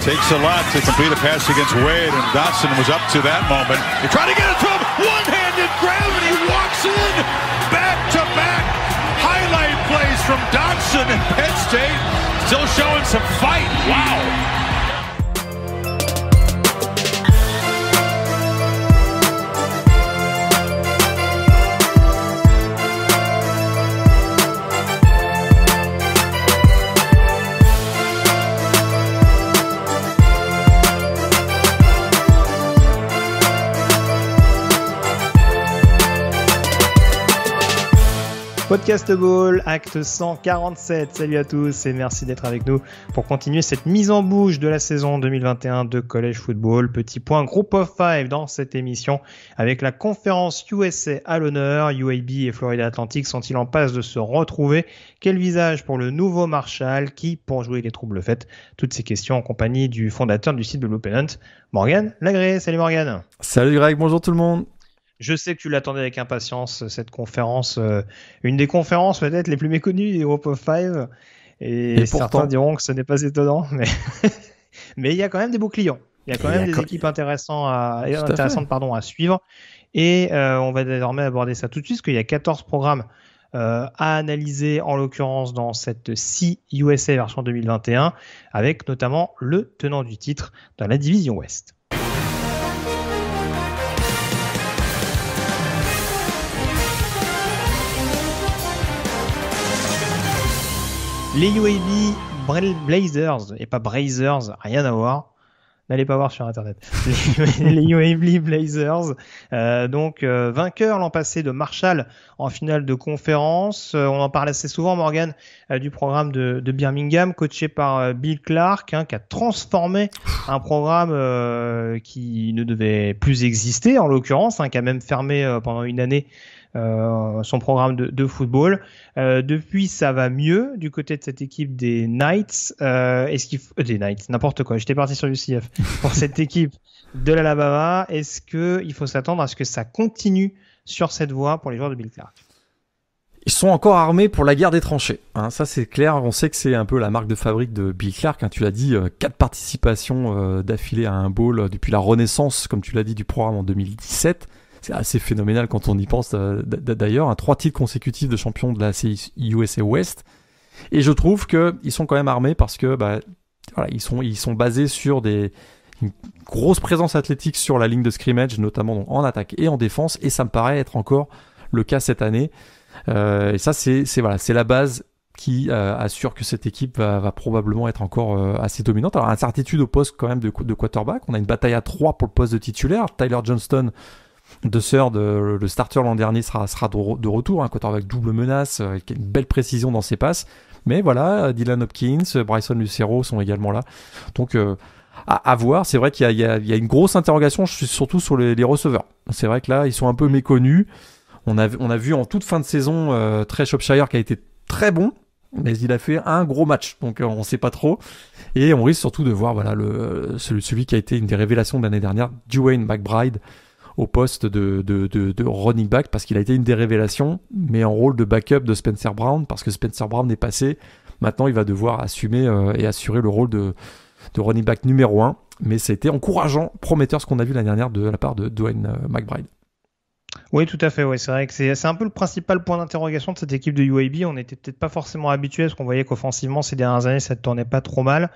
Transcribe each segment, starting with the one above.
Takes a lot to complete a pass against Wade, and Dotson was up to that moment. They try to get it to him. One-handed grab, and he walks in. Back-to-back highlight plays from Dotson, and Penn State still showing some fight. Wow. Podcast Ball, acte 147. Salut à tous et merci d'être avec nous pour continuer cette mise en bouche de la saison 2021 de College Football. Petit point Group of Five dans cette émission avec la conférence USA à l'honneur. UAB et Florida Atlantic sont-ils en passe de se retrouver? Quel visage pour le nouveau Marshall? Qui pour jouer les troubles faits? Toutes ces questions en compagnie du fondateur du site Blue Pennant, Morgan Lagré. Salut Morgan. Salut Greg, bonjour tout le monde. Je sais que tu l'attendais avec impatience, cette conférence, une des conférences peut-être les plus méconnues des Group of Five. Et certains pourtant diront que ce n'est pas étonnant, mais mais il y a quand même des beaux clients. Il y a quand même des équipes intéressantes à suivre. Et on va désormais aborder ça tout de suite, parce qu'il y a 14 programmes à analyser, en l'occurrence dans cette CUSA version 2021, avec notamment le tenant du titre dans la division Ouest. Les UAB Blazers, et pas Brazers, rien à voir. N'allez pas voir sur Internet. Les UAB Blazers, vainqueurs l'an passé de Marshall en finale de conférence. On en parle assez souvent, Morgan, du programme de Birmingham, coaché par Bill Clark, qui a transformé un programme qui ne devait plus exister, en l'occurrence, qui a même fermé pendant une année son programme de football. Depuis, ça va mieux du côté de cette équipe des Knights. Des Knights, n'importe quoi. J'étais parti sur UCF. Pour cette équipe de l'Alabama, est-ce qu'il faut s'attendre à ce que ça continue sur cette voie pour les joueurs de Bill Clark? Ils sont encore armés pour la guerre des tranchées. Ça, c'est clair. On sait que c'est un peu la marque de fabrique de Bill Clark. Tu l'as dit, 4 participations d'affilée à un bowl depuis la renaissance, comme tu l'as dit, du programme en 2017. C'est assez phénoménal quand on y pense d'ailleurs. 3 titres consécutifs de champion de la USA West. Et je trouve qu'ils sont quand même armés parce que ils sont basés sur une grosse présence athlétique sur la ligne de scrimmage, notamment en attaque et en défense. Et ça me paraît être encore le cas cette année. Et ça, c'est la base qui assure que cette équipe va probablement être encore assez dominante. Alors, incertitude au poste quand même de quarterback. On a une bataille à 3 pour le poste de titulaire. Tyler Johnston, le starter l'an dernier, sera de retour, un quarterback double menace, avec une belle précision dans ses passes. Mais voilà, Dylan Hopkins, Bryson Lucero sont également là. Donc, à voir. C'est vrai qu'il y a une grosse interrogation, surtout sur les receveurs. C'est vrai que là, ils sont un peu méconnus. On a vu en toute fin de saison Trey Shropshire qui a été très bon, mais il a fait un gros match, donc on ne sait pas trop. Et on risque surtout de voir celui qui a été une des révélations de l'année dernière, Dwayne McBride, au poste de running back, parce qu'il a été une des révélations, mais en rôle de backup de Spencer Brown, parce que Spencer Brown est passé. Maintenant, il va devoir assumer et assurer le rôle de running back numéro 1. Mais ça a été encourageant, prometteur ce qu'on a vu l'année dernière de la part de Dwayne McBride. Oui, tout à fait. Ouais. C'est vrai que c'est un peu le principal point d'interrogation de cette équipe de UAB. On n'était peut-être pas forcément habitué parce qu'on voyait qu'offensivement, ces dernières années, ça ne tournait pas trop mal.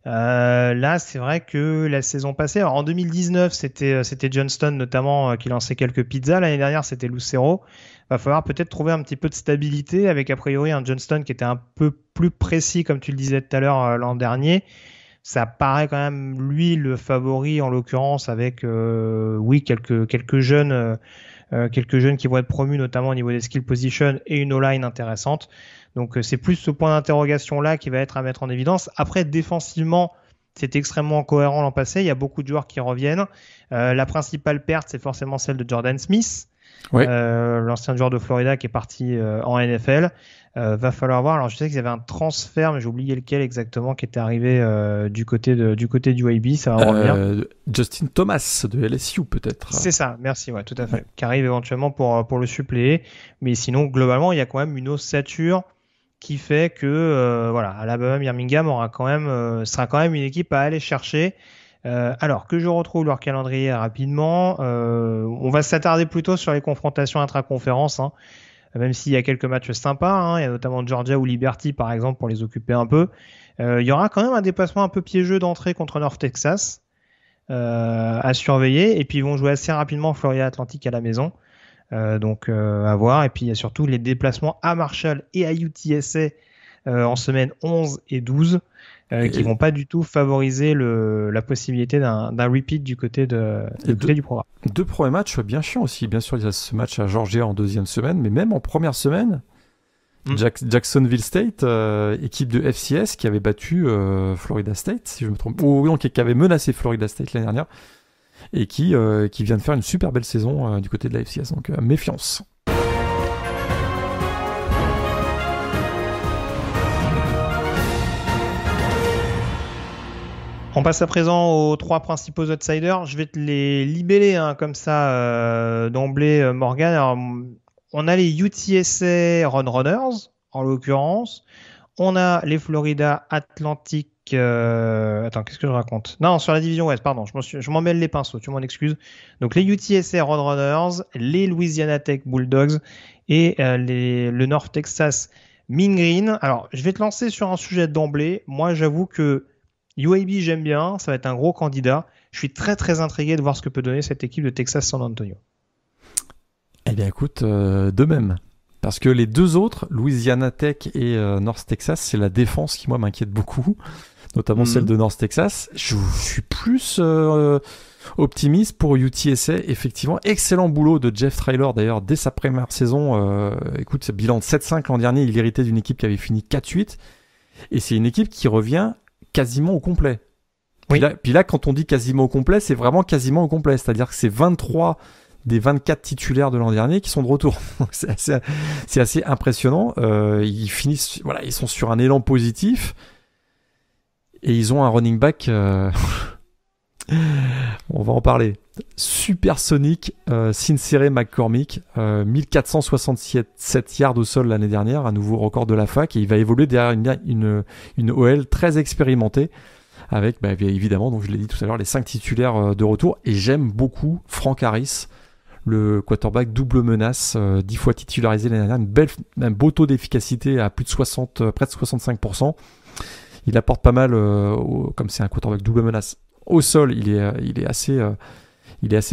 Là, c'est vrai que la saison passée, alors en 2019, c'était Johnston notamment qui lançait quelques pizzas. L'année dernière, c'était Lucero. Va falloir peut-être trouver un petit peu de stabilité avec a priori un Johnston qui était un peu plus précis, comme tu le disais tout à l'heure l'an dernier. Ça paraît quand même lui le favori en l'occurrence avec quelques jeunes qui vont être promus notamment au niveau des skill position et une O-line intéressante. Donc c'est plus ce point d'interrogation là qui va être à mettre en évidence. Après défensivement, c'est extrêmement cohérent l'an passé, il y a beaucoup de joueurs qui reviennent. La principale perte, c'est forcément celle de Jordan Smith. Oui. L'ancien joueur de Florida qui est parti en NFL. Va falloir voir. Alors je sais qu'ils avaient un transfert, mais j'ai oublié lequel exactement, qui était arrivé du côté du UAB. Ça va revenir. Justin Thomas de LSU peut-être. C'est ça. Merci. Ouais, tout à fait. Qui arrive éventuellement pour le suppléer. Mais sinon, globalement, il y a quand même une ossature qui fait que Alabama-Birmingham sera quand même une équipe à aller chercher. Alors que je retrouve leur calendrier rapidement, on va s'attarder plutôt sur les confrontations intra-conférences, hein, même s'il y a quelques matchs sympas, hein, il y a notamment Georgia ou Liberty par exemple pour les occuper un peu. Il y aura quand même un déplacement un peu piégeux d'entrée contre North Texas à surveiller, et puis ils vont jouer assez rapidement Florida Atlantic à la maison. Donc à voir. Et puis il y a surtout les déplacements à Marshall et à UTSA en semaine 11 et 12 qui vont pas du tout favoriser la possibilité d'un repeat du côté du programme. 2 premiers matchs bien chiants aussi. Bien sûr, il y a ce match à Georgia en deuxième semaine, mais même en première semaine, Jacksonville State, équipe de FCS qui avait battu Florida State, si je me trompe, ou non, qui avait menacé Florida State l'année dernière, et qui vient de faire une super belle saison du côté de la FCS, donc méfiance. On passe à présent aux 3 principaux outsiders. Je vais te les libeller comme ça d'emblée, Morgan. Alors, on a les UTSA Roadrunners, en l'occurrence. On a les Florida Atlantic. Attends, qu'est-ce que je raconte? Non, sur la division Ouest, pardon. Je m'en mêle les pinceaux, tu m'en excuses. Donc, les UTSA Roadrunners, les Louisiana Tech Bulldogs et le North Texas Mean Green. Alors, je vais te lancer sur un sujet d'emblée. Moi, j'avoue que UAB, j'aime bien. Ça va être un gros candidat. Je suis très, très intrigué de voir ce que peut donner cette équipe de Texas San Antonio. Eh bien, écoute, de même. Parce que les 2 autres, Louisiana Tech et North Texas, c'est la défense qui, moi, m'inquiète beaucoup. Notamment celle de North Texas. Je suis plus optimiste pour UTSA. Effectivement, excellent boulot de Jeff Traylor, d'ailleurs, dès sa première saison. Écoute, bilan de 7-5 l'an dernier. Il héritait d'une équipe qui avait fini 4-8. Et c'est une équipe qui revient quasiment au complet. Oui. Puis là, quand on dit quasiment au complet, c'est vraiment quasiment au complet. C'est-à-dire que c'est 23 des 24 titulaires de l'an dernier qui sont de retour. c'est assez impressionnant. Ils finissent, ils sont sur un élan positif et ils ont un running back. On va en parler. Supersonique, Sincere McCormick, 1467 yards au sol l'année dernière, un nouveau record de la fac, et il va évoluer derrière une OL très expérimentée avec, évidemment, donc je l'ai dit tout à l'heure, les 5 titulaires de retour, et j'aime beaucoup Frank Harris, le quarterback double menace, 10 fois titularisé l'année dernière, un beau taux d'efficacité à plus de près de 65%. Il apporte pas mal, comme c'est un quarterback double menace au sol, il est assez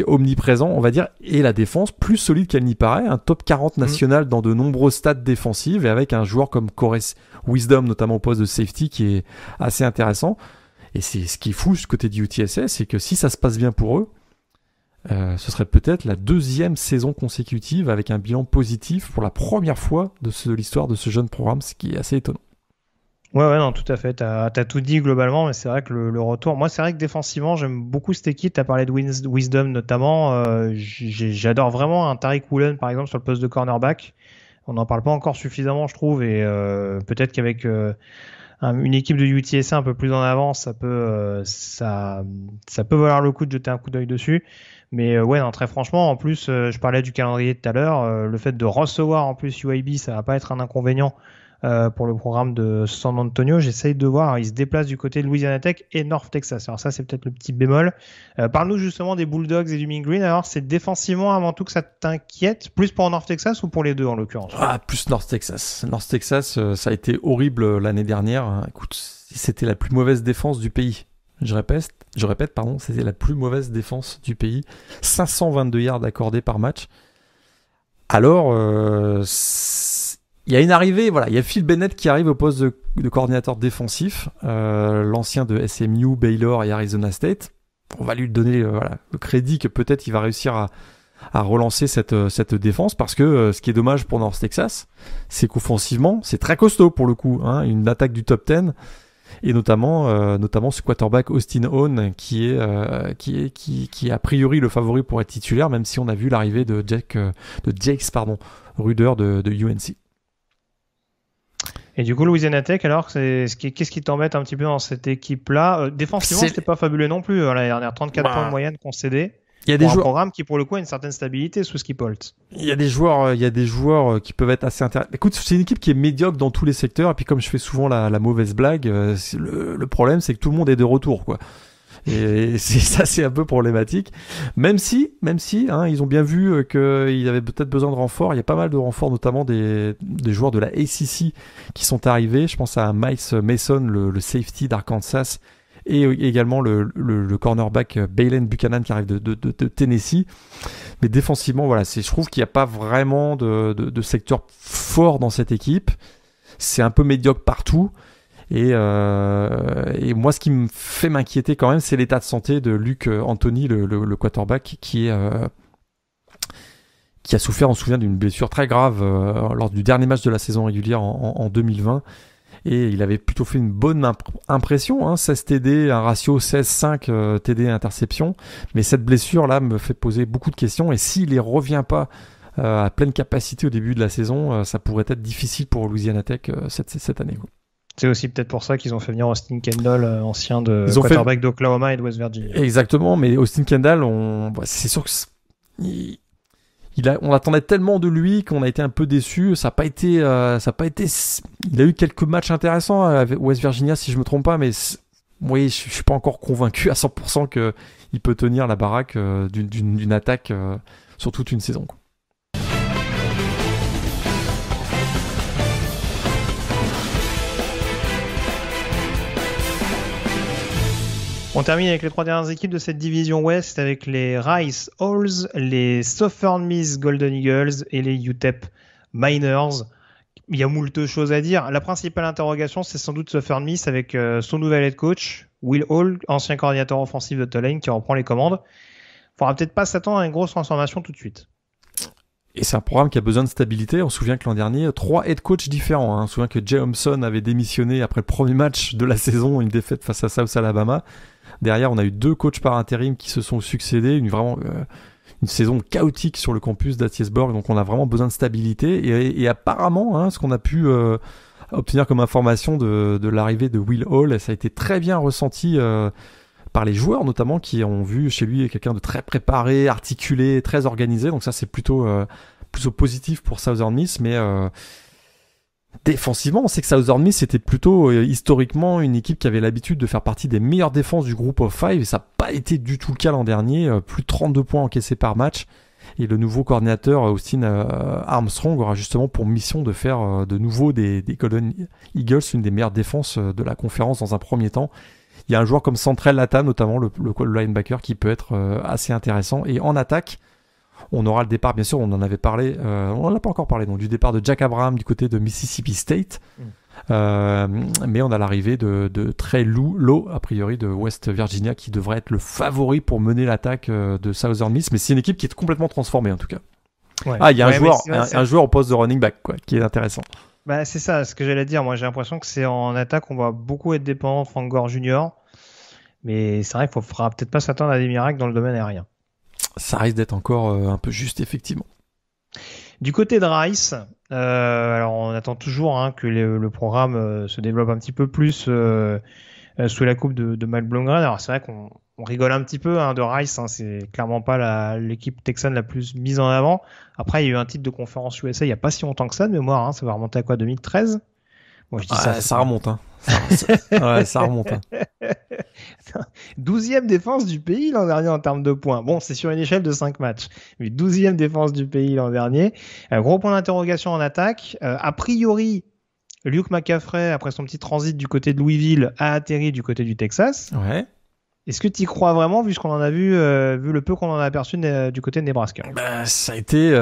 omniprésent, on va dire, et la défense plus solide qu'elle n'y paraît, un top 40 national dans de nombreux stats défensifs, et avec un joueur comme Corey Wisdom, notamment au poste de safety, qui est assez intéressant. Et c'est ce qui est fou, ce côté du UTSA, c'est que si ça se passe bien pour eux, ce serait peut-être la 2e saison consécutive avec un bilan positif pour la première fois de l'histoire de ce jeune programme, ce qui est assez étonnant. Ouais, non, tout à fait. T'as tout dit globalement, mais c'est vrai que le retour. Moi, c'est vrai que défensivement, j'aime beaucoup cette équipe. T'as parlé de Wisdom notamment. J'adore vraiment un Tariq Woolen, par exemple, sur le poste de cornerback. On n'en parle pas encore suffisamment, je trouve, et peut-être qu'avec une équipe de UTSA un peu plus en avance, ça peut valoir le coup de jeter un coup d'œil dessus. Mais non, très franchement, en plus, je parlais du calendrier tout à l'heure. Le fait de recevoir en plus UAB, ça va pas être un inconvénient. Pour le programme de San Antonio, j'essaye de voir. Ils se déplacent du côté de Louisiana Tech et North Texas. Alors ça, c'est peut-être le petit bémol. Parle-nous justement des Bulldogs et du Mean Green. Alors, c'est défensivement avant tout que ça t'inquiète, plus pour North Texas ou pour les deux en l'occurrence? Plus North Texas. North Texas, ça a été horrible l'année dernière. Écoute, c'était la plus mauvaise défense du pays. Je répète, c'était la plus mauvaise défense du pays. 522 yards accordés par match. Alors, il y a une arrivée, il y a Phil Bennett qui arrive au poste de coordinateur défensif, l'ancien de SMU, Baylor et Arizona State. On va lui donner le crédit que peut-être il va réussir à relancer cette défense, parce que ce qui est dommage pour North Texas, c'est qu'offensivement, c'est très costaud pour le coup, hein, une attaque du top 10, et notamment ce quarterback Austin Hone qui est a priori le favori pour être titulaire, même si on a vu l'arrivée de Jakes Ruder de UNC. Et du coup, Louisiana Tech, alors, qu'est-ce qui t'embête un petit peu dans cette équipe-là? Défensivement, c'était pas fabuleux non plus l'année dernière. 34 points de moyenne concédés. Il y a des joueurs, un programme qui pour le coup a une certaine stabilité sous Skip Holtz. Il y a des joueurs qui peuvent être assez intéressants. Écoute, c'est une équipe qui est médiocre dans tous les secteurs. Et puis comme je fais souvent la mauvaise blague, le problème c'est que tout le monde est de retour, quoi. Et c'est un peu problématique. Même si, ils ont bien vu qu'ils avaient peut-être besoin de renforts. Il y a pas mal de renforts, notamment des joueurs de la ACC qui sont arrivés. Je pense à Miles Mason, le safety d'Arkansas. Et également le cornerback Balen Buchanan qui arrive de Tennessee. Mais défensivement, voilà, je trouve qu'il n'y a pas vraiment de secteur fort dans cette équipe. C'est un peu médiocre partout. Et moi, ce qui me fait m'inquiéter quand même, c'est l'état de santé de Luke Anthony, le quarterback, qui a souffert, on se souvient, d'une blessure très grave lors du dernier match de la saison régulière en 2020. Et il avait plutôt fait une bonne impression, 16 TD, un ratio 16-5 TD interception. Mais cette blessure-là me fait poser beaucoup de questions. Et s'il ne revient pas à pleine capacité au début de la saison, ça pourrait être difficile pour Louisiana Tech cette année, quoi. C'est aussi peut-être pour ça qu'ils ont fait venir Austin Kendall, ancien de quarterback d'Oklahoma et de West Virginia. Exactement, mais Austin Kendall, c'est sûr que on attendait tellement de lui qu'on a été un peu déçus. Ça n'a pas été. Il a eu quelques matchs intéressants avec West Virginia, si je me trompe pas, mais oui, je suis pas encore convaincu à 100% qu'il peut tenir la baraque d'une attaque sur toute une saison, quoi. On termine avec les 3 dernières équipes de cette division Ouest avec les Rice Owls, les Southern Miss Golden Eagles et les UTEP Miners. Il y a moult choses à dire. La principale interrogation, c'est sans doute Southern Miss avec son nouvel head coach, Will Hall, ancien coordinateur offensif de Tulane, qui reprend les commandes. Il faudra peut-être pas s'attendre à une grosse transformation tout de suite. Et c'est un programme qui a besoin de stabilité. On se souvient que l'an dernier, 3 head coachs différents. On se souvient que Jay Thompson avait démissionné après le premier match de la saison, une défaite face à South Alabama. Derrière, on a eu 2 coachs par intérim qui se sont succédés, une saison chaotique sur le campus d'Attiesburg, donc on a vraiment besoin de stabilité. Et apparemment, ce qu'on a pu obtenir comme information de l'arrivée de Will Hall, ça a été très bien ressenti par les joueurs notamment, qui ont vu chez lui quelqu'un de très préparé, articulé, très organisé. Donc ça, c'est plutôt positif pour Southern Miss, mais défensivement, on sait que Southern Miss était plutôt historiquement une équipe qui avait l'habitude de faire partie des meilleures défenses du groupe of 5, et ça n'a pas été du tout le cas l'an dernier. Plus de 32 points encaissés par match, et le nouveau coordinateur Austin Armstrong aura justement pour mission de faire de nouveau des Golden Eagles une des meilleures défenses de la conférence dans un premier temps. Il y a un joueur comme Centrel Latam, notamment le linebacker, qui peut être assez intéressant. Et en attaque, on aura le départ, bien sûr, on en avait parlé, on n'en a pas encore parlé, donc du départ de Jack Abraham du côté de Mississippi State. Mais on a l'arrivée de Trey Lowe, a priori, de West Virginia, qui devrait être le favori pour mener l'attaque de Southern Miss. Mais c'est une équipe qui est complètement transformée, en tout cas. Ouais. Il y a un joueur au poste de running back, quoi, qui est intéressant. Bah, c'est ça, ce que j'allais dire. Moi, j'ai l'impression que c'est en attaque, on va beaucoup être dépendant de Frank Gore Jr. Mais c'est vrai qu'il ne faudra peut-être pas s'attendre à des miracles dans le domaine aérien. Ça risque d'être encore un peu juste, effectivement. Du côté de Rice, alors on attend toujours que le programme se développe un petit peu plus sous la coupe de Matt Blomgren. Alors c'est vrai qu'on rigole un petit peu de Rice, c'est clairement pas l'équipe texane la plus mise en avant. Après, il y a eu un titre de conférence USA il n'y a pas si longtemps que ça de mémoire, ça va remonter à quoi, 2013 ? Moi, je dis ça remonte. Ça remonte. 12e défense du pays l'an dernier en termes de points. Bon, c'est sur une échelle de 5 matchs. Mais 12e défense du pays l'an dernier. Gros point d'interrogation en attaque. A priori, Luke McCaffrey, après son petit transit du côté de Louisville, a atterri du côté du Texas. Ouais. Est-ce que tu y crois vraiment, vu ce qu'on en a vu le peu qu'on en a aperçu du côté de Nebraska ? Ça a été,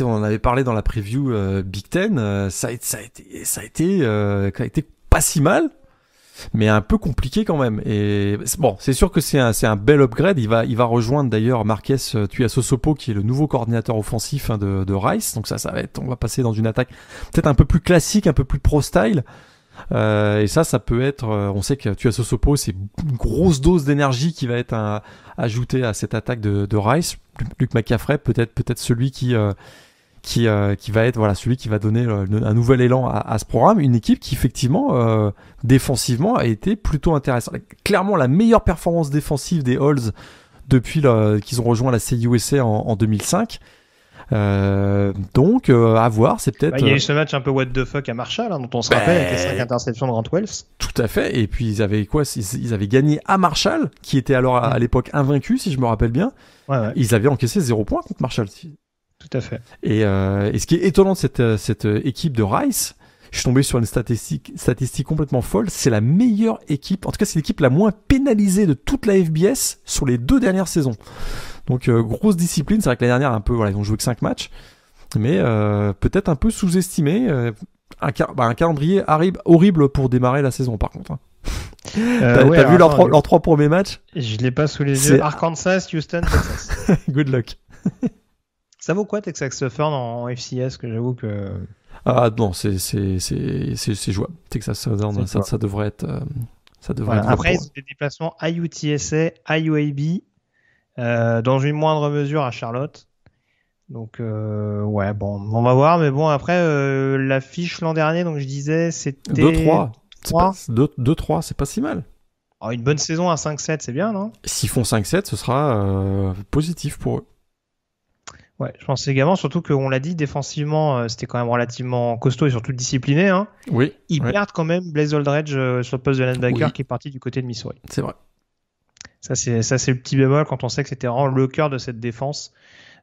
on en avait parlé dans la preview Big Ten. Ça a été pas si mal, mais un peu compliqué quand même. Et bon, c'est sûr que c'est un bel upgrade. Il va rejoindre d'ailleurs Marques Tuiasosopo, qui est le nouveau coordinateur offensif de Rice. Donc ça va être, on va passer dans une attaque peut-être un peu plus classique, un peu plus pro style. Et ça peut être, on sait que Tuiasosopo, c'est une grosse dose d'énergie qui va être ajoutée à cette attaque de Rice. Luke McCaffrey, peut-être celui qui va être celui qui va donner un nouvel élan à ce programme. Une équipe qui effectivement défensivement a été plutôt intéressante. Clairement la meilleure performance défensive des Owls depuis qu'ils ont rejoint la CUSA en 2005. Donc à voir, c'est peut-être. Il y a eu ce match un peu what the fuck à Marshall, dont on se rappelle avec les 5 interceptions de Grant Wells. Tout à fait. Et puis ils avaient quoi ? Ils avaient gagné à Marshall, qui était alors à l'époque invaincu, si je me rappelle bien. Ouais. Ils avaient encaissé 0 points contre Marshall. Tout à fait. Et ce qui est étonnant de cette équipe de Rice, je suis tombé sur une statistique complètement folle. C'est la meilleure équipe, en tout cas c'est l'équipe la moins pénalisée de toute la FBS sur les 2 dernières saisons. Donc grosse discipline. C'est vrai que l'année dernière ils ont joué que 5 matchs, mais peut-être un peu sous-estimé. Un calendrier horrible pour démarrer la saison par contre. T'as vu leurs 3 premiers matchs ? Je l'ai pas sous les yeux. Arkansas, Houston, Texas. Good luck. Ça vaut quoi Texas Southern en FCS, que j'avoue que... Ah non, c'est jouable. Texas Southern, ça devrait être... Après, ils ont des déplacements à UTSA, à UAB, dans une moindre mesure à Charlotte. Donc, on va voir. Mais bon, après, la fiche l'an dernier, donc je disais, c'était... 2-3. 2-3, c'est pas si mal. Alors, une bonne saison à 5-7, c'est bien, non ? S'ils font 5-7, ce sera positif pour eux. Ouais, je pense également, surtout qu'on l'a dit, défensivement, c'était quand même relativement costaud et surtout discipliné. Hein. Oui. Ils perdent quand même Blaise Aldridge sur le poste de linebacker qui est parti du côté de Missouri. C'est vrai. Ça, c'est le petit bémol quand on sait que c'était vraiment le cœur de cette défense.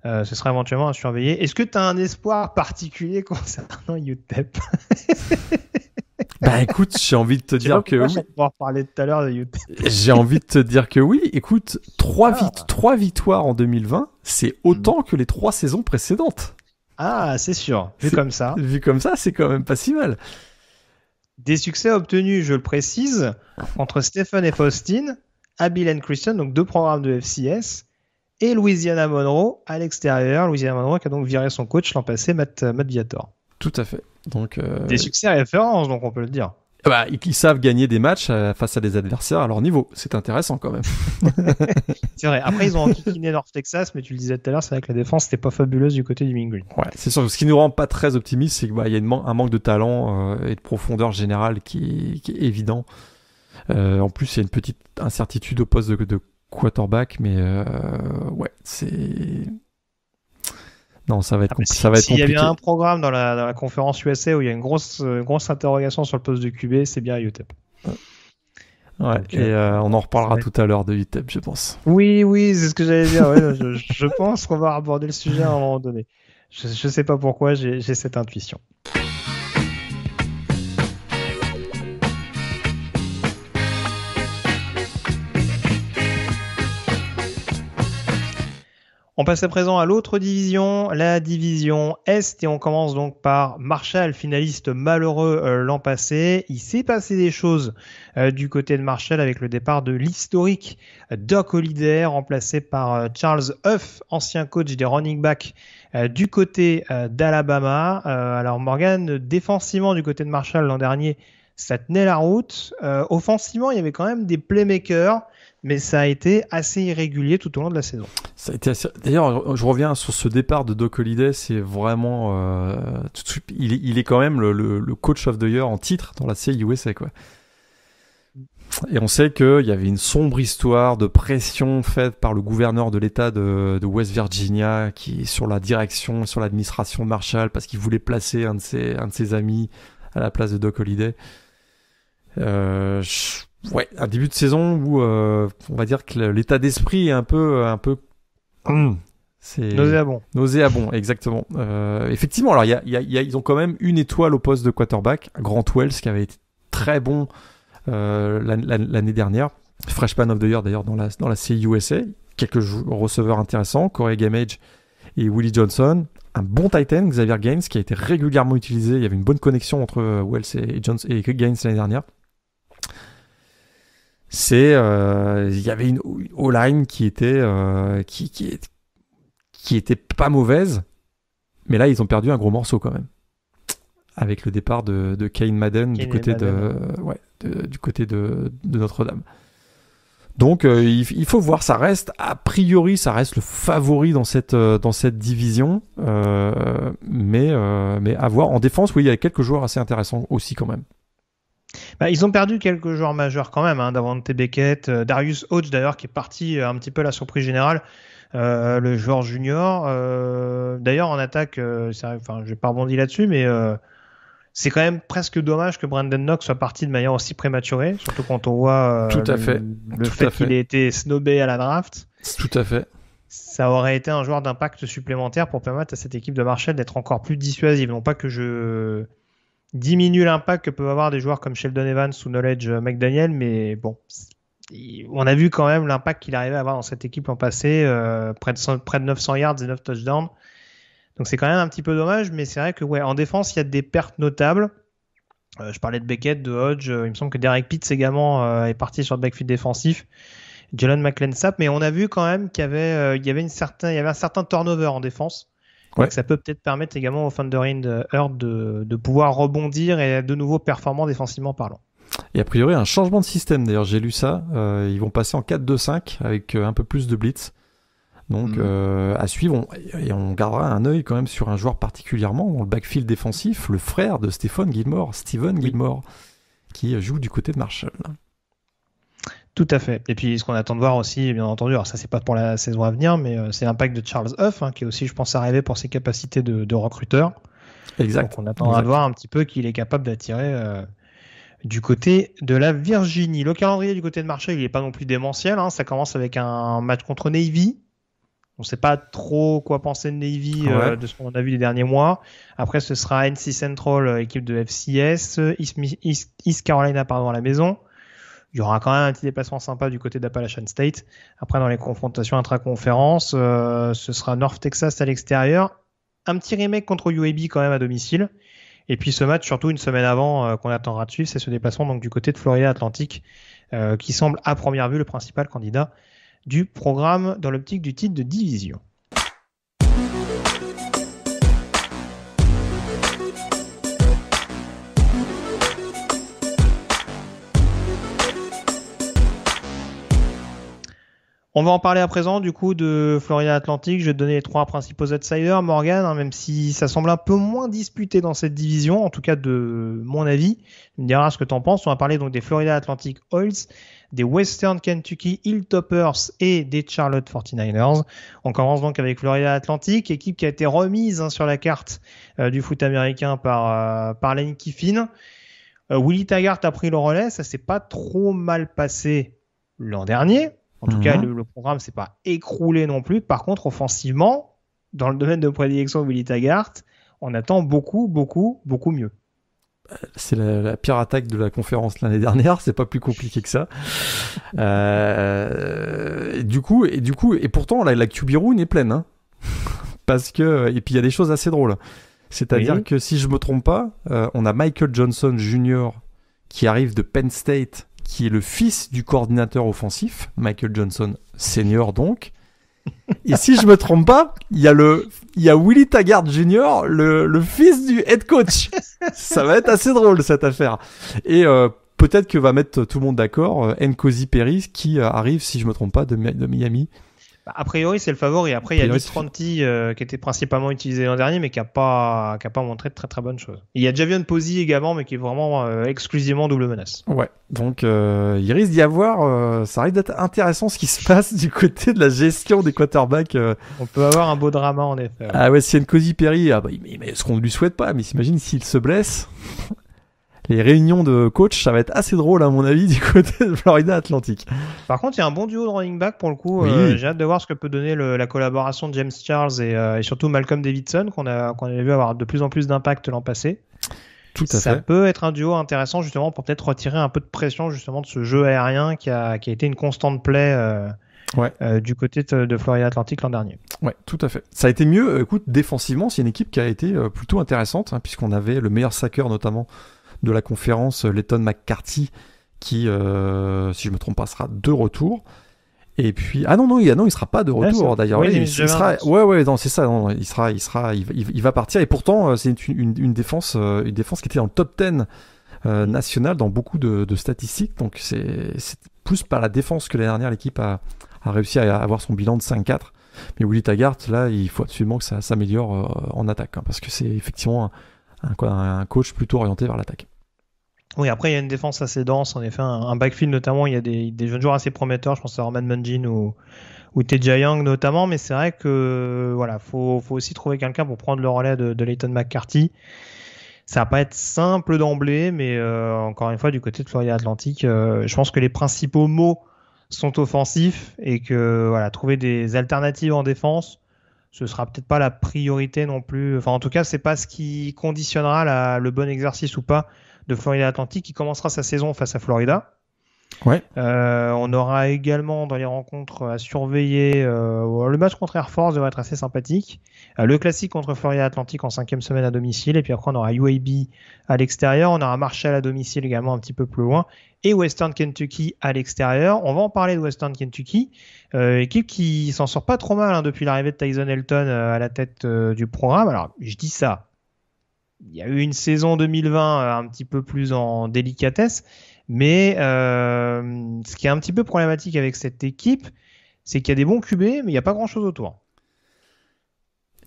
Ce sera éventuellement à surveiller. Est-ce que tu as un espoir particulier concernant UTEP ? Bah écoute, j'ai envie de te dire que oui. Pouvoir parler tout à l'heure de UTEP. J'ai envie de te dire que oui. Écoute, 3 victoires en 2020, c'est autant que les 3 saisons précédentes. Ah, c'est sûr. Vu comme ça, c'est quand même pas si mal. Des succès obtenus, je le précise, entre Stephen F. Austin, Abilene Christian, donc 2 programmes de FCS, et Louisiana Monroe à l'extérieur. Louisiana Monroe qui a donc viré son coach l'an passé, Matt Viator. Tout à fait. Donc, des succès à référence, donc on peut le dire. Bah, ils savent gagner des matchs face à des adversaires à leur niveau. C'est intéressant quand même. C'est vrai. Après, ils ont enquiquiné North Texas, mais tu le disais tout à l'heure, c'est vrai que la défense n'était pas fabuleuse du côté du Mean Green. Ouais, c'est sûr. Ce qui nous rend pas très optimistes, c'est qu'il y a un manque de talent et de profondeur générale qui est évident. En plus, il y a une petite incertitude au poste de quarterback, mais c'est... Non, ça va être compliqué. S'il y a bien un programme dans la conférence USA où il y a une grosse interrogation sur le poste de QB, c'est bien UTEP. Ouais, donc, on en reparlera tout à l'heure de UTEP, je pense. Oui, c'est ce que j'allais dire. Ouais, je pense qu'on va aborder le sujet à un moment donné. Je sais pas pourquoi, j'ai cette intuition. On passe à présent à l'autre division, la division Est, et on commence donc par Marshall, finaliste malheureux l'an passé. Il s'est passé des choses du côté de Marshall avec le départ de l'historique Doc Holliday, remplacé par Charles Huff, ancien coach des running backs du côté d'Alabama. Alors Morgan, défensivement du côté de Marshall l'an dernier, ça tenait la route. Offensivement, il y avait quand même des playmakers, mais ça a été assez irrégulier tout au long de la saison. Ça a été assez... D'ailleurs, je reviens sur ce départ de Doc Holliday, c'est vraiment... il est quand même le coach of the year en titre dans la CUSA, quoi. Et on sait qu'il y avait une sombre histoire de pression faite par le gouverneur de l'État de West Virginia qui sur la direction, sur l'administration de Marshall, parce qu'il voulait placer un de ses amis à la place de Doc Holliday. Ouais, un début de saison où on va dire que l'état d'esprit est un peu c'est nauséabond, exactement. Effectivement, alors ils ont quand même une étoile au poste de quarterback, Grant Wells qui avait été très bon l'année dernière, Freshman of the Year d'ailleurs dans la CUSA, quelques receveurs intéressants, Corey Gamage et Willie Johnson, un bon tight end, Xavier Gaines qui a été régulièrement utilisé, il y avait une bonne connexion entre Wells et Gaines l'année dernière. Il y avait une O-line qui était pas mauvaise, mais là ils ont perdu un gros morceau quand même avec le départ de Kane Madden du côté de Notre-Dame. Donc il faut voir, ça reste le favori dans cette division, mais à voir. En défense, oui, il y a quelques joueurs assez intéressants aussi quand même. Ils ont perdu quelques joueurs majeurs quand même, hein, Davante Beckett, Darius Hodge d'ailleurs qui est parti un petit peu à la surprise générale, le joueur junior. D'ailleurs en attaque, je vais pas rebondir là-dessus, mais c'est quand même presque dommage que Brandon Knox soit parti de manière aussi prématurée, surtout quand on voit le fait qu'il ait été snobé à la draft. Tout à fait. Ça aurait été un joueur d'impact supplémentaire pour permettre à cette équipe de Marshall d'être encore plus dissuasive. Non pas que je diminue l'impact que peuvent avoir des joueurs comme Sheldon Evans ou Knowledge McDaniel, mais bon, on a vu quand même l'impact qu'il arrivait à avoir dans cette équipe l'an passé, près de 900 yards et 9 touchdowns. Donc c'est quand même un petit peu dommage, mais c'est vrai que en défense, il y a des pertes notables. Je parlais de Beckett, de Hodge, il me semble que Derek Pitts également est parti sur le backfield défensif. Jalen McLensap, mais on a vu quand même qu'il y avait, un certain turnover en défense. Ouais. Donc ça peut peut-être permettre également au Thundering Herd de pouvoir rebondir et être de nouveau performant défensivement parlant. Et a priori, un changement de système, d'ailleurs, j'ai lu ça. Ils vont passer en 4-2-5 avec un peu plus de blitz. Donc à suivre, on gardera un œil quand même sur un joueur particulièrement dans le backfield défensif, le frère de Steven Gilmore, qui joue du côté de Marshall. Tout à fait. Et puis ce qu'on attend de voir aussi, bien entendu, alors ça c'est pas pour la saison à venir, mais c'est l'impact de Charles Huff, qui est aussi, je pense, arrivé pour ses capacités de recruteur. Exact. Donc on attendra de voir un petit peu qu'il est capable d'attirer du côté de la Virginie. Le calendrier du côté de Marshall, il est pas non plus démentiel. Ça commence avec un match contre Navy. On ne sait pas trop quoi penser de Navy de ce qu'on a vu les derniers mois. Après, ce sera NC Central, équipe de FCS, East Carolina à la maison. Il y aura quand même un petit déplacement sympa du côté d'Appalachian State. Après, dans les confrontations intra-conférences, ce sera North Texas à l'extérieur. Un petit remake contre UAB quand même à domicile. Et puis ce match, surtout une semaine avant, qu'on attendra de suivre, c'est ce déplacement donc du côté de Florida Atlantic, qui semble à première vue le principal candidat du programme dans l'optique du titre de division. On va en parler à présent du coup de Florida Atlantic. Je vais te donner les 3 principaux outsiders, Morgan, même si ça semble un peu moins disputé dans cette division, en tout cas de mon avis. Tu me diras ce que tu en penses. On va parler donc des Florida Atlantic Oils, des Western Kentucky Hilltoppers et des Charlotte 49ers. On commence donc avec Florida Atlantic, équipe qui a été remise sur la carte du foot américain par Lane Kiffin. Willie Taggart a pris le relais, ça s'est pas trop mal passé l'an dernier. En tout cas, le programme s'est pas écroulé non plus. Par contre, offensivement, dans le domaine de prédilection de Willie Taggart, on attend beaucoup mieux. C'est la pire attaque de la conférence l'année dernière, c'est pas plus compliqué que ça. Et pourtant la QB room est pleine, parce que et puis il y a des choses assez drôles. C'est-à-dire que si je me trompe pas, on a Michael Johnson Jr. qui arrive de Penn State, qui est le fils du coordinateur offensif, Michael Johnson Senior donc. Et si je me trompe pas, il y a Willie Taggart Jr., le fils du head coach. Ça va être assez drôle cette affaire. Et peut-être que va mettre tout le monde d'accord Nkosi Perry qui arrive, si je me trompe pas, de Miami. A priori, c'est le favori. Après, il y a Nick Tronti qui était principalement utilisé l'an dernier, mais qui a pas montré de très très bonnes choses. Il y a Javion Posey également, mais qui est vraiment exclusivement double menace. Ouais. Donc, il risque d'y avoir. Ça risque d'être intéressant ce qui se passe du côté de la gestion des quarterbacks. On peut avoir un beau drama en effet. Ah ouais, si Nkosi Perry, mais ce qu'on ne lui souhaite pas, mais s'imagine s'il se blesse. Les réunions de coach, ça va être assez drôle à mon avis du côté de Florida Atlantic. Par contre, il y a un bon duo de running back pour le coup. Oui. J'ai hâte de voir ce que peut donner la collaboration de James Charles et surtout Malcolm Davidson qu'on a vu avoir de plus en plus d'impact l'an passé. Tout à fait. Ça peut être un duo intéressant justement pour peut-être retirer un peu de pression justement de ce jeu aérien qui a été une constante play du côté de Florida Atlantic l'an dernier. Ouais, tout à fait. Ça a été mieux. Écoute, défensivement, c'est une équipe qui a été plutôt intéressante puisqu'on avait le meilleur sacker notamment de la conférence, Leighton McCarthy, qui, si je me trompe pas, sera de retour. Et puis, il sera pas de retour d'ailleurs. Oui, il sera, non, c'est ça. Non, il va partir. Et pourtant, c'est une défense qui était dans le top 10 national dans beaucoup de statistiques. Donc, c'est plus par la défense que l'année dernière, l'équipe a réussi à avoir son bilan de 5-4. Mais Willie Taggart, là, il faut absolument que ça s'améliore en attaque, parce que c'est effectivement un coach plutôt orienté vers l'attaque. Oui, après, il y a une défense assez dense. En effet, un backfield notamment, il y a des jeunes joueurs assez prometteurs. Je pense à Roman Mungin ou Teja Young notamment. Mais c'est vrai que voilà, faut aussi trouver quelqu'un pour prendre le relais de Leighton McCarthy. Ça va pas être simple d'emblée, mais encore une fois, du côté de Florida Atlantic, je pense que les principaux mots sont offensifs et que voilà, trouver des alternatives en défense, ce sera peut-être pas la priorité non plus. Enfin, en tout cas, c'est pas ce qui conditionnera le bon exercice ou pas de Florida Atlantic qui commencera sa saison face à Florida. Ouais. On aura également dans les rencontres à surveiller le match contre Air Force devrait être assez sympathique. Le classique contre Florida Atlantic en 5e semaine à domicile. Et puis après, on aura UAB à l'extérieur. On aura Marshall à domicile également un petit peu plus loin. Et Western Kentucky à l'extérieur. On va en parler de Western Kentucky. Équipe qui s'en sort pas trop mal depuis l'arrivée de Tyson Elton à la tête du programme. Alors, je dis ça. Il y a eu une saison 2020 un petit peu plus en délicatesse. Mais ce qui est un petit peu problématique avec cette équipe, c'est qu'il y a des bons QB, mais il n'y a pas grand-chose autour.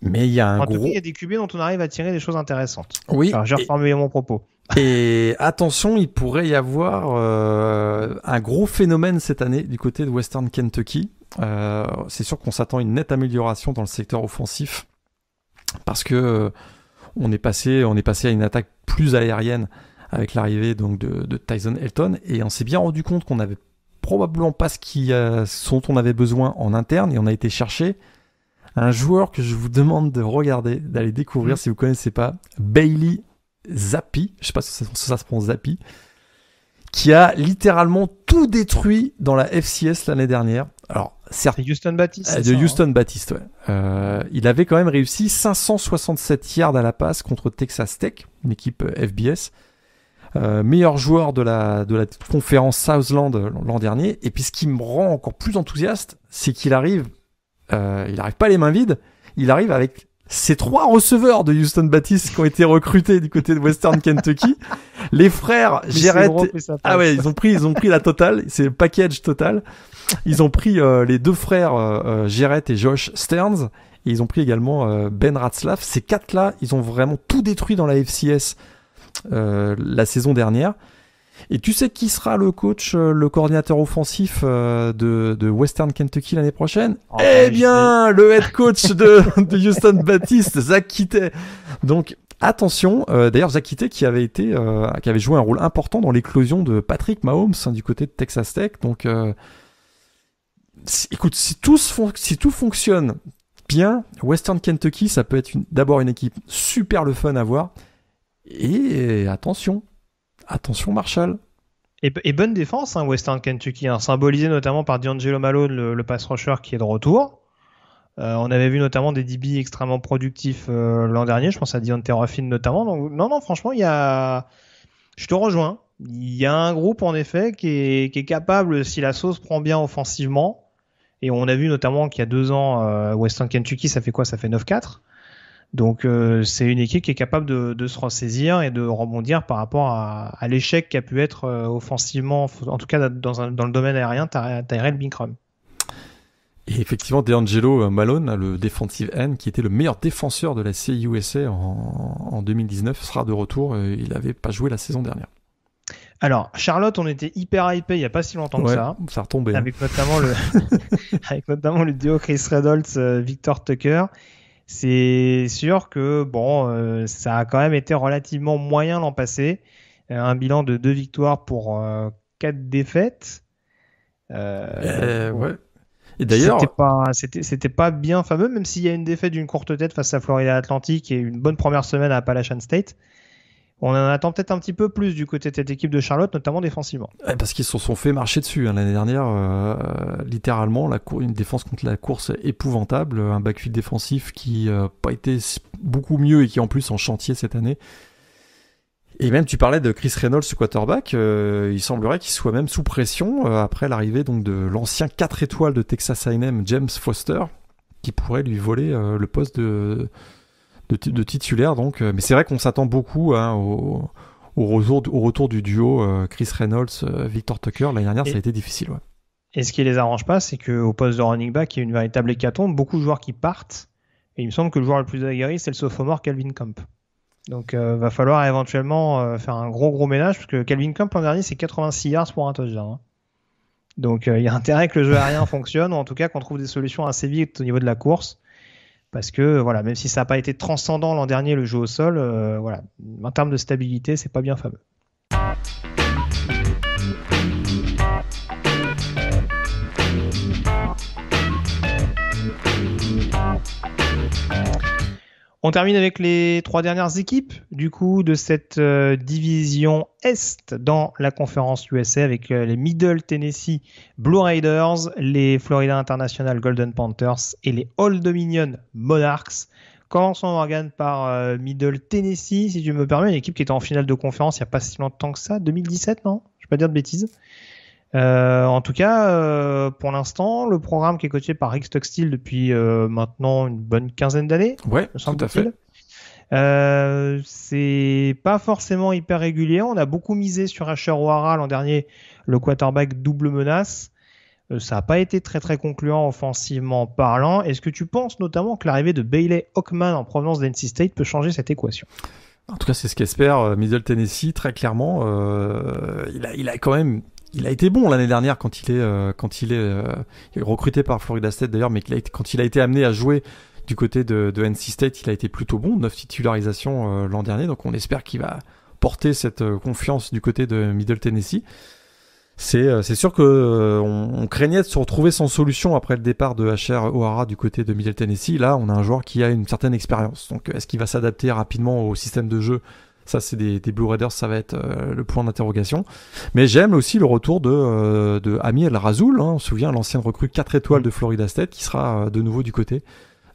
Mais il y a un en tout cas, il y a des QB dont on arrive à tirer des choses intéressantes. Oui. Alors, j'ai reformulé mon propos. Et attention, il pourrait y avoir un gros phénomène cette année du côté de Western Kentucky. C'est sûr qu'on s'attend à une nette amélioration dans le secteur offensif parce que on est passé à une attaque plus aérienne avec l'arrivée donc de Tyson Elton, et on s'est bien rendu compte qu'on n'avait probablement pas ce dont on avait besoin en interne, et on a été chercher un joueur que je vous demande de regarder, d'aller découvrir si vous connaissez pas, Bailey Zappi, je sais pas si ça se prononce Zappi, qui a littéralement tout détruit dans la FCS l'année dernière. Alors, certes, c'est Houston Baptiste. De Houston Baptiste, ouais. Il avait quand même réussi 567 yards à la passe contre Texas Tech, une équipe FBS. Meilleur joueur de la conférence Southland l'an dernier. Et puis ce qui me rend encore plus enthousiaste, c'est qu'il arrive, il arrive pas les mains vides, il arrive avec ces 3 receveurs de Houston Baptiste qui ont été recrutés du côté de Western Kentucky. Les frères Jarrett, ah ouais, ils ont pris la totale, c'est le package total. Ils ont pris les 2 frères Jarrett et Josh Stearns, et ils ont pris également Ben Ratzlaff. Ces 4-là, ils ont vraiment tout détruit dans la FCS la saison dernière. Et tu sais qui sera le coach, le coordinateur offensif de Western Kentucky l'année prochaine? Eh bien, le head coach de Houston Baptiste, Zach Kitay. Donc attention, d'ailleurs Zach Kitay qui avait joué un rôle important dans l'éclosion de Patrick Mahomes du côté de Texas Tech. Donc écoute, si tout fonctionne bien, Western Kentucky, ça peut être d'abord une équipe super le fun à voir. Et attention Marshall. Et bonne défense, Western Kentucky, symbolisé notamment par D'Angelo Malone, le pass rusher qui est de retour. On avait vu notamment des DB extrêmement productifs l'an dernier, je pense à Deontay Ruffin notamment. Donc, non, franchement, je te rejoins. Il y a un groupe en effet qui est capable, si la sauce prend bien offensivement, et on a vu notamment qu'il y a 2 ans, Western Kentucky, ça fait quoi? Ça fait 9-4. Donc c'est une équipe qui est capable de se ressaisir et de rebondir par rapport à l'échec qu'a pu être offensivement, en tout cas dans le domaine aérien, Tyrell Binkram. Et effectivement, D'Angelo Malone, le defensive end, qui était le meilleur défenseur de la CUSA en 2019, sera de retour. Il n'avait pas joué la saison dernière. Alors, Charlotte, on était hyper hypé il n'y a pas si longtemps que ça. Ça a retombé. Avec notamment le duo Chris Reynolds, Victor Tucker. C'est sûr que ça a quand même été relativement moyen l'an passé. Un bilan de 2 victoires pour 4 défaites. Ouais. Et d'ailleurs, c'était pas bien fameux, même s'il y a une défaite d'une courte tête face à Florida Atlantic et une bonne première semaine à Appalachian State. On en attend peut-être un petit peu plus du côté de cette équipe de Charlotte, notamment défensivement. Parce qu'ils se sont fait marcher dessus l'année dernière, littéralement, une défense contre la course épouvantable, un backfield défensif qui n'a pas été beaucoup mieux et qui est en plus en chantier cette année. Et même tu parlais de Chris Reynolds, ce quarterback, il semblerait qu'il soit même sous pression après l'arrivée donc de l'ancien 4 étoiles de Texas A&M, James Foster, qui pourrait lui voler le poste de titulaire. Donc, mais c'est vrai qu'on s'attend beaucoup au retour du duo Chris Reynolds, Victor Tucker. L'année dernière, ça a été difficile. Ouais. Et ce qui les arrange pas, c'est qu'au poste de running back, il y a une véritable hécatombe, beaucoup de joueurs qui partent. Et il me semble que le joueur le plus aguerri, c'est le sophomore Calvin Camp. Donc, va falloir éventuellement faire un gros ménage, parce que Calvin Camp l'an dernier, c'est 86 yards pour un touchdown. Hein. Donc, il y a intérêt que le jeu aérien fonctionne, ou en tout cas qu'on trouve des solutions assez vite au niveau de la course. Parce que, voilà, même si ça n'a pas été transcendant l'an dernier, le jeu au sol, voilà, en termes de stabilité, c'est pas bien fameux. On termine avec les 3 dernières équipes du coup de cette division Est dans la conférence USA avec les Middle Tennessee Blue Raiders, les Florida International Golden Panthers et les Old Dominion Monarchs. Commençons Morgan par Middle Tennessee, si tu me permets, une équipe qui était en finale de conférence il n'y a pas si longtemps que ça, 2017 non ? Je ne vais pas dire de bêtises. En tout cas, pour l'instant, le programme qui est coaché par Rick Stockstill depuis maintenant une bonne quinzaine d'années. Ouais, tout à fait. C'est pas forcément hyper régulier. On a beaucoup misé sur Asher O'Hara l'an dernier, le quarterback double menace. Ça n'a pas été très très concluant offensivement parlant. Est-ce que tu penses notamment que l'arrivée de Bailey Hawkman en provenance d'NC State peut changer cette équation ? En tout cas, c'est ce qu'espère Middle Tennessee, très clairement. Il a quand même... Il a été bon l'année dernière quand il est recruté par Florida State d'ailleurs, mais quand il a été amené à jouer du côté de NC State, il a été plutôt bon, 9 titularisations l'an dernier, donc on espère qu'il va porter cette confiance du côté de Middle Tennessee. C'est sûr que on craignait de se retrouver sans solution après le départ de Asher O'Hara du côté de Middle Tennessee. Là, on a un joueur qui a une certaine expérience, donc est-ce qu'il va s'adapter rapidement au système de jeu ? Ça, c'est des Blue Raiders, ça va être le point d'interrogation. Mais j'aime aussi le retour de Ami El Rasoul, hein, on se souvient, l'ancienne recrue 4 étoiles de Florida State, qui sera de nouveau du côté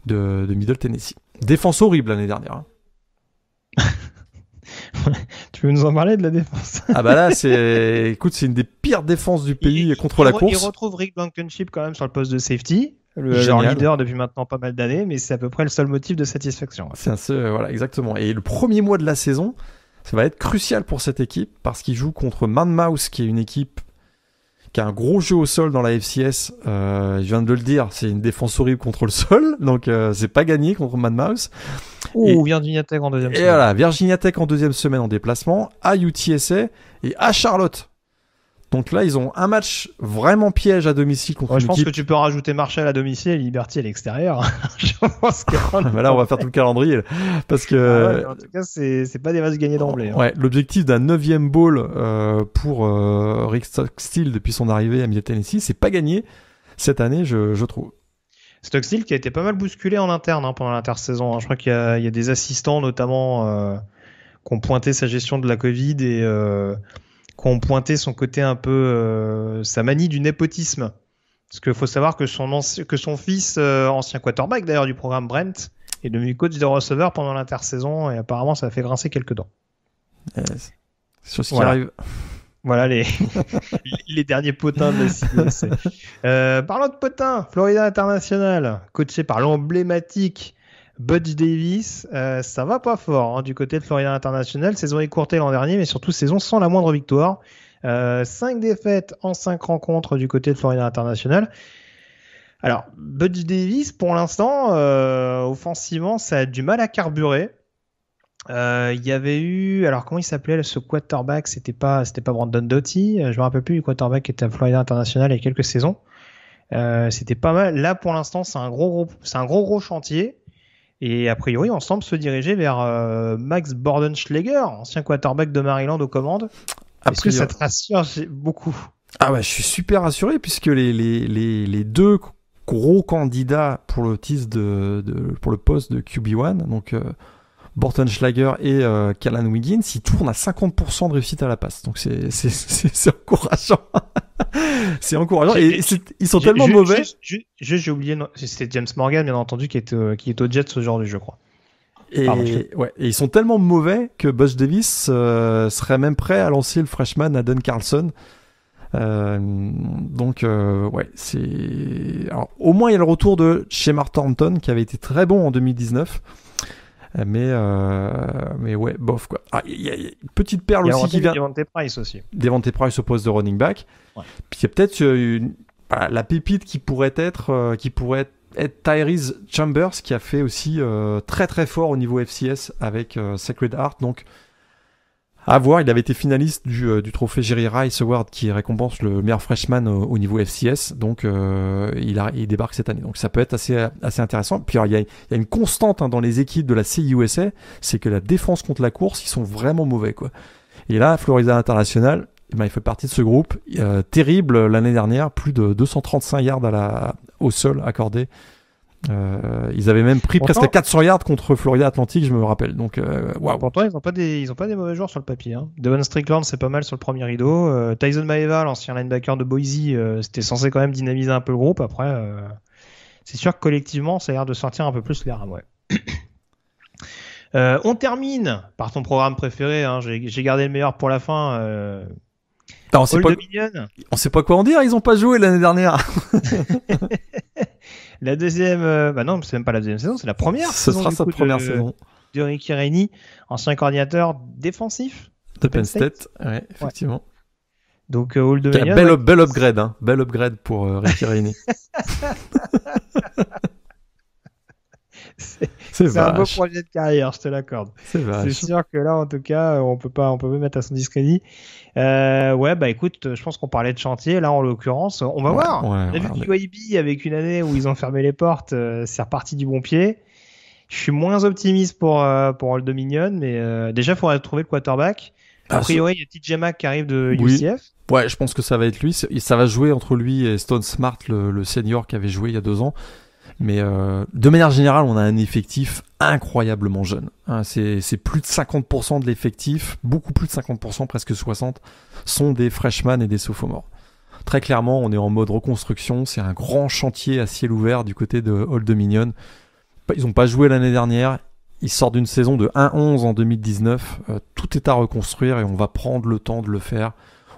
de Middle Tennessee. Défense horrible l'année dernière. Hein. Tu veux nous en parler de la défense ? Ah bah là, c'est une des pires défenses du pays contre la course. Il retrouve Rick Blankenship quand même sur le poste de safety. Leur leader depuis maintenant pas mal d'années, mais c'est à peu près le seul motif de satisfaction. Ouais. Voilà, exactement. Et le premier mois de la saison, ça va être crucial pour cette équipe parce qu'ils jouent contre Monmouth, qui est une équipe qui a un gros jeu au sol dans la FCS. Je viens de le dire, c'est une défense horrible contre le sol, donc c'est pas gagné contre Monmouth. Virginia Tech en deuxième semaine. Et voilà, Virginia Tech en deuxième semaine en déplacement, à UTSA et à Charlotte. Donc là, ils ont un match vraiment piège à domicile contre une équipe. Je pense que tu peux rajouter Marshall à domicile et Liberty à l'extérieur. Je pense que là, on va faire tout le calendrier. Parce que... en tout cas, c'est pas des matchs gagnés d'emblée. Ouais, l'objectif d'un 9e bowl pour Rick Stockstill depuis son arrivée à Middle Tennessee, c'est pas gagné cette année, je trouve. Stockstill qui a été pas mal bousculé en interne pendant l'intersaison. Je crois qu'il y a des assistants notamment qui ont pointé sa gestion de la Covid et... qui ont pointé son côté un peu sa manie du népotisme, parce qu'il faut savoir que son fils ancien quarterback d'ailleurs du programme Brent est devenu coach de receveur pendant l'intersaison et apparemment ça a fait grincer quelques dents. C'est chose qui arrive. Voilà les derniers potins de la CBS. Parlons de potins, Florida International coaché par l'emblématique Butch Davis, ça va pas fort du côté de Florida International. Saison écourtée l'an dernier, mais surtout saison sans la moindre victoire. 5 défaites en 5 rencontres du côté de Florida International. Alors, Butch Davis, pour l'instant, offensivement, ça a du mal à carburer. Il y avait eu... Alors, comment il s'appelait ce quarterback ? C'était pas Brandon Doughty. Je me rappelle plus du quarterback qui était à Florida International il y a quelques saisons. C'était pas mal. Là, pour l'instant, c'est un gros chantier. Et a priori, on semble se diriger vers Max Bordenschläger, ancien quarterback de Maryland aux commandes. Est-ce que ça te rassure beaucoup ? Ah ouais, je suis super rassuré puisque les deux gros candidats pour le pour le poste de QB1, donc Bordenschläger et Callan Wiggins, ils tournent à 50% de réussite à la passe. Donc c'est encourageant. C'est encourageant. Et ils sont tellement mauvais. J'ai oublié, c'était James Morgan, bien entendu, qui est au Jets aujourd'hui, je crois. Et ils sont tellement mauvais que Butch Davis serait même prêt à lancer le freshman Aden Carlson. Alors, au moins il y a le retour de Shemar Thornton qui avait été très bon en 2019. Mais ouais, bof quoi. Il y a une petite perle aussi qui vient. Devante Price aussi. Devante Price au poste de running back. Ouais. Puis il y a peut-être la pépite qui pourrait être Tyrese Chambers qui a fait aussi très très fort au niveau FCS avec Sacred Heart. Donc à voir, il avait été finaliste du trophée Jerry Rice Award qui récompense le meilleur freshman au niveau FCS. Donc il débarque cette année. Donc ça peut être assez intéressant. Puis alors, il y a une constante dans les équipes de la CUSA, c'est que la défense contre la course, ils sont vraiment mauvais, quoi. Et là, Florida International, il fait partie de ce groupe. Terrible l'année dernière, plus de 235 yards au sol accordés. Ils avaient même pris presque 400 yards contre Florida Atlantic, je me rappelle. Donc, waouh. Pourtant, ils n'ont pas des mauvais joueurs sur le papier. Hein. Devon Strickland, c'est pas mal sur le premier rideau. Tyson Maeva, l'ancien linebacker de Boise, c'était censé quand même dynamiser un peu le groupe. Après, c'est sûr que collectivement, ça a l'air de sortir un peu plus les rames. Ouais. On termine par ton programme préféré. Hein. J'ai gardé le meilleur pour la fin. On sait pas quoi en dire. Ils ont pas joué l'année dernière. La deuxième, non, c'est même pas la deuxième saison, c'est la première. Ce sera sa première saison. De Ricky Rainey, ancien coordinateur défensif de Penn State. Ouais, effectivement. Ouais. Donc, Old Dominion. Bel upgrade, hein. Bel upgrade pour Ricky Rainey. C'est un beau projet de carrière, je te l'accorde. C'est sûr que là, en tout cas, on peut pas mettre à son discrédit. Écoute, je pense qu'on parlait de chantier. Là, en l'occurrence, on va voir. On a vu que UAB, avec une année où ils ont fermé les portes, c'est reparti du bon pied. Je suis moins optimiste pour Old Dominion, mais déjà, il faudrait trouver le quarterback. A priori, il y a TJ Mack qui arrive de UCF. Ouais, je pense que ça va être lui. Ça va jouer entre lui et Stone Smart, le senior qui avait joué il y a 2 ans. Mais de manière générale, on a un effectif incroyablement jeune. Hein, c'est plus de 50% de l'effectif, beaucoup plus de 50%, presque 60%, sont des freshmen et des sophomores. Très clairement, on est en mode reconstruction. C'est un grand chantier à ciel ouvert du côté de Old Dominion. Ils n'ont pas joué l'année dernière. Ils sortent d'une saison de 1-11 en 2019. Tout est à reconstruire et on va prendre le temps de le faire.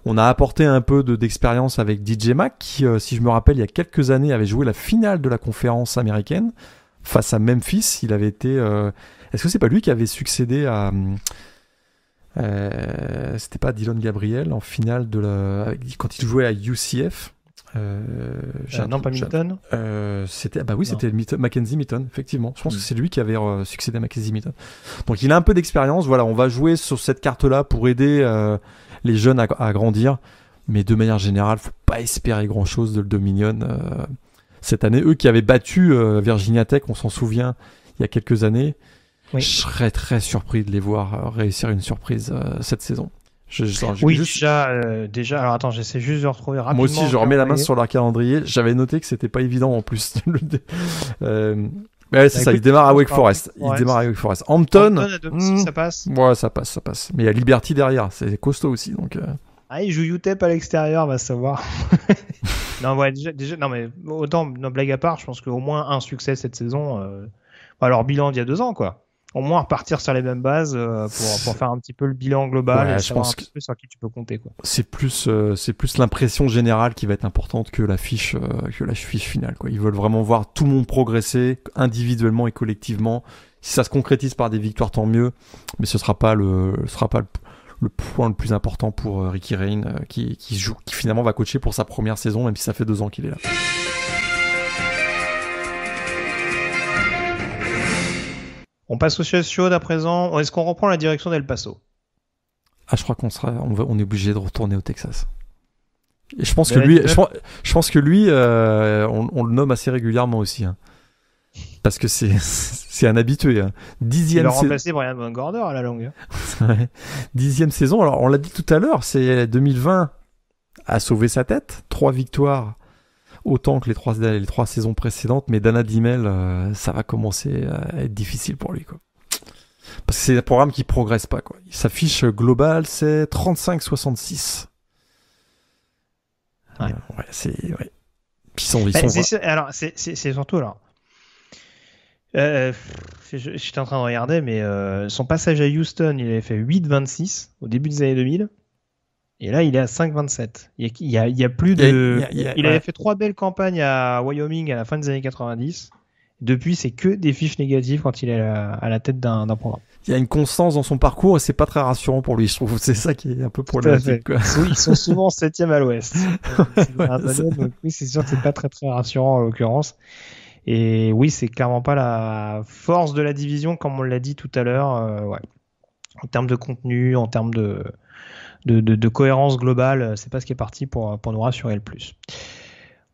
On a apporté un peu d'expérience avec DJ Mack, qui, si je me rappelle, il y a quelques années, avait joué la finale de la conférence américaine face à Memphis. Il avait été... Est-ce que c'est pas lui qui avait succédé à... c'était pas Dylan Gabriel en finale quand il jouait à UCF non, pas Milton. C'était Mackenzie Milton, effectivement. Je pense que c'est lui qui avait succédé à Mackenzie Milton. Donc il a un peu d'expérience. Voilà, on va jouer sur cette carte-là pour aider les jeunes à grandir. Mais de manière générale, faut pas espérer grand-chose de le Dominion cette année. Eux qui avaient battu Virginia Tech, on s'en souvient, il y a quelques années. Oui. Je serais très surpris de les voir réussir une surprise cette saison. Déjà. Alors attends, j'essaie juste de retrouver rapidement. Moi aussi, je remets la main sur leur calendrier. J'avais noté que c'était pas évident en plus. C'est ça. Il démarre à Wake Forest. Hampton, à domicile, ça passe. Ouais, ça passe. Mais il y a Liberty derrière. C'est costaud aussi, donc. Il joue UTEP à l'extérieur, va savoir. Non, ouais, déjà, non mais autant, blague à part, je pense qu'au moins un succès cette saison. Alors bilan d'il y a 2 ans, quoi. Au moins repartir sur les mêmes bases pour faire un petit peu le bilan global et savoir un petit peu sur qui tu peux compter, quoi. C'est plus l'impression générale qui va être importante que la fiche finale, quoi. Ils veulent vraiment voir tout le monde progresser individuellement et collectivement. Si ça se concrétise par des victoires, tant mieux, mais ce sera pas le point le plus important pour Ricky Rain qui finalement va coacher pour sa première saison, même si ça fait 2 ans qu'il est là. On passe au Chess Show à présent. Est-ce qu'on reprend la direction d'El Paso? Je crois on est obligé de retourner au Texas. Et je pense que lui, on le nomme assez régulièrement aussi, hein. Parce que c'est un habitué. Hein. 10e saison. Il a remplacé Brian Van Gorder à la longue. 10e saison. Alors on l'a dit tout à l'heure, c'est 2020 a sauvé sa tête. 3 victoires. Autant que les 3 saisons précédentes, mais Dana Dimel, ça va commencer à être difficile pour lui, quoi. Parce que c'est un programme qui progresse pas, quoi. Sa fiche globale, c'est 35-66. Ouais. Alors, c'est surtout, alors. J'étais en train de regarder, mais son passage à Houston, il avait fait 8-26 au début des années 2000. Et là, il est à 5,27. Il y a plus de... Il avait fait 3 belles campagnes à Wyoming à la fin des années 90. Depuis, c'est que des fiches négatives quand il est à la tête d'un programme. Il y a une constance dans son parcours et c'est pas très rassurant pour lui, je trouve. C'est ça qui est un peu problématique, quoi. Oui, ils sont souvent 7e à l'ouest. Donc oui, c'est sûr que c'est pas très très rassurant en l'occurrence. Et oui, c'est clairement pas la force de la division, comme on l'a dit tout à l'heure. Ouais. En termes de contenu, en termes de cohérence globale, c'est pas ce qui est parti pour nous rassurer le plus.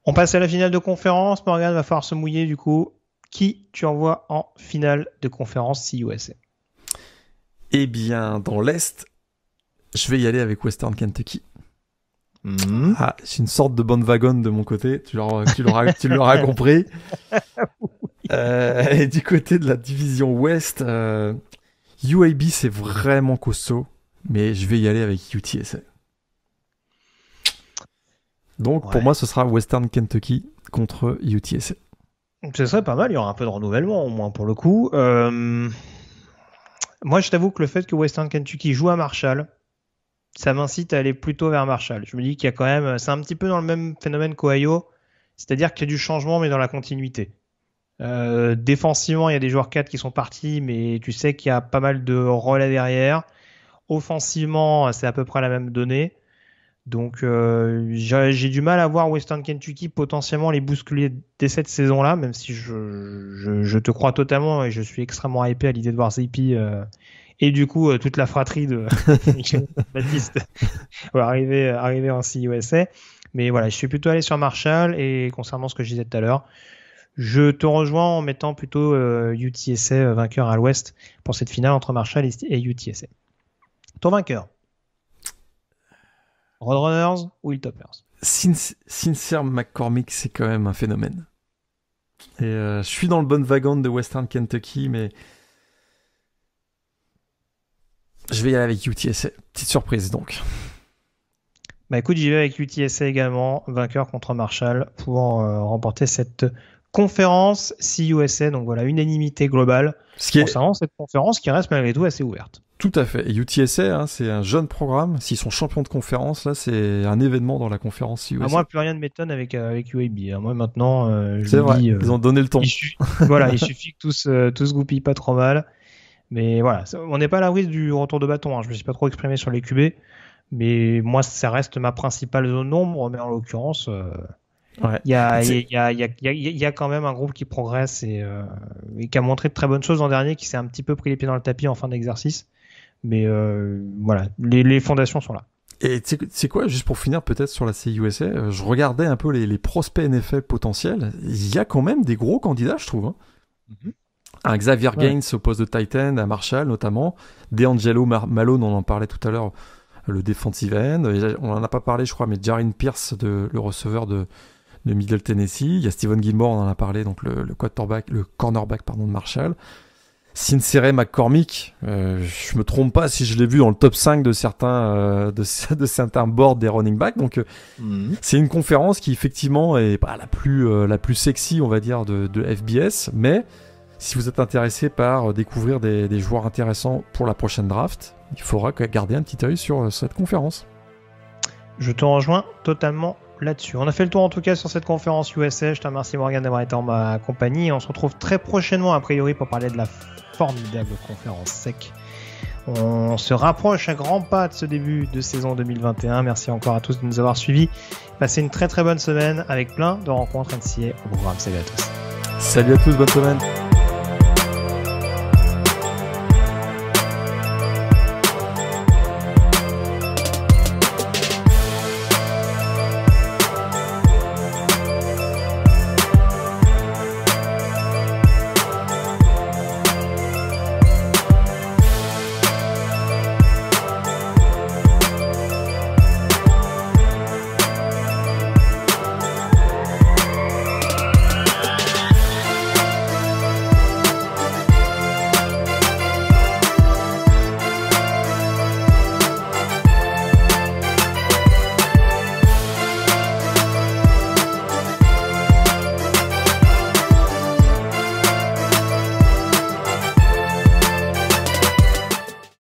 On passe à la finale de conférence. Morgan va falloir se mouiller du coup. Qui tu envoies en finale de conférence CUSA? Eh bien, dans l'Est, je vais y aller avec Western Kentucky. Ah, c'est une sorte de bandwagon de mon côté, tu l'auras compris. Et du côté de la division Ouest, UAB c'est vraiment costaud, mais je vais y aller avec UTSA. Donc pour moi ce sera Western Kentucky contre UTSA. Ce serait pas mal, il y aura un peu de renouvellement au moins pour le coup. Moi je t'avoue que le fait que Western Kentucky joue à Marshall, ça m'incite à aller plutôt vers Marshall. Je me dis qu'il y a quand même, c'est un petit peu dans le même phénomène qu'Ohio, c'est-à-dire qu'il y a du changement mais dans la continuité. Défensivement, il y a des joueurs 4 qui sont partis, mais tu sais qu'il y a pas mal de relais derrière. Offensivement, c'est à peu près la même donnée. Donc j'ai du mal à voir Western Kentucky potentiellement les bousculer dès cette saison-là, même si je te crois totalement et je suis extrêmement hypé à l'idée de voir Zippy et du coup toute la fratrie de Baptiste va arriver en CUSA. Mais voilà, je suis plutôt allé sur Marshall, et concernant ce que je disais tout à l'heure, je te rejoins en mettant plutôt UTSA vainqueur à l'ouest pour cette finale entre Marshall et UTSA. Ton vainqueur, Roadrunners ou Hilltoppers? Sincere McCormick, c'est quand même un phénomène. Et je suis dans le bon wagon de Western Kentucky, mais je vais y aller avec UTSA. Petite surprise donc. Bah écoute, j'y vais avec UTSA également, vainqueur contre Marshall pour remporter cette conférence CUSA. Donc voilà, unanimité globale concernant cette conférence qui reste malgré tout assez ouverte. Tout à fait. Et UTSA, c'est un jeune programme. S'ils sont champions de conférence, là, c'est un événement dans la conférence CUSA. Moi, plus rien ne m'étonne avec UAB. Moi, maintenant, c'est vrai. Ils ont donné le ton. Voilà, il suffit que tout se goupille pas trop mal. Mais voilà, on n'est pas à l'abri du retour de bâton. Je me suis pas trop exprimé sur les QB, mais moi, ça reste ma principale zone d'ombre. Mais en l'occurrence, il y a quand même un groupe qui progresse et qui a montré de très bonnes choses l'an dernier, qui s'est un petit peu pris les pieds dans le tapis en fin d'exercice. Mais voilà, les fondations sont là. Et tu sais quoi, juste pour finir peut-être sur la CUSA, je regardais un peu les prospects NFL potentiels. Il y a quand même des gros candidats, je trouve. Un Xavier Gaines au poste de Titan, à Marshall notamment. DeAngelo Malone, on en parlait tout à l'heure, le defensive end. On en a pas parlé, je crois, mais Jarin Pierce, le receveur de Middle Tennessee. Il y a Steven Gilmore, on en a parlé, donc le cornerback de Marshall. Sincere McCormick, je me trompe pas si je l'ai vu dans le top 5 de certains boards des running backs. Donc c'est une conférence qui effectivement est pas la plus sexy, on va dire, de FBS, mais si vous êtes intéressé par découvrir des joueurs intéressants pour la prochaine draft, il faudra garder un petit œil sur cette conférence. Je te rejoins totalement là-dessus. On a fait le tour en tout cas sur cette conférence USA. Je te remercie Morgan d'avoir été en ma compagnie. On se retrouve très prochainement a priori pour parler de la formidable conférence SEC. On se rapproche à grands pas de ce début de saison 2021. Merci encore à tous de nous avoir suivis. Passez une très très bonne semaine avec plein de rencontres NCAA au programme. Salut à tous. Salut à tous, bonne semaine.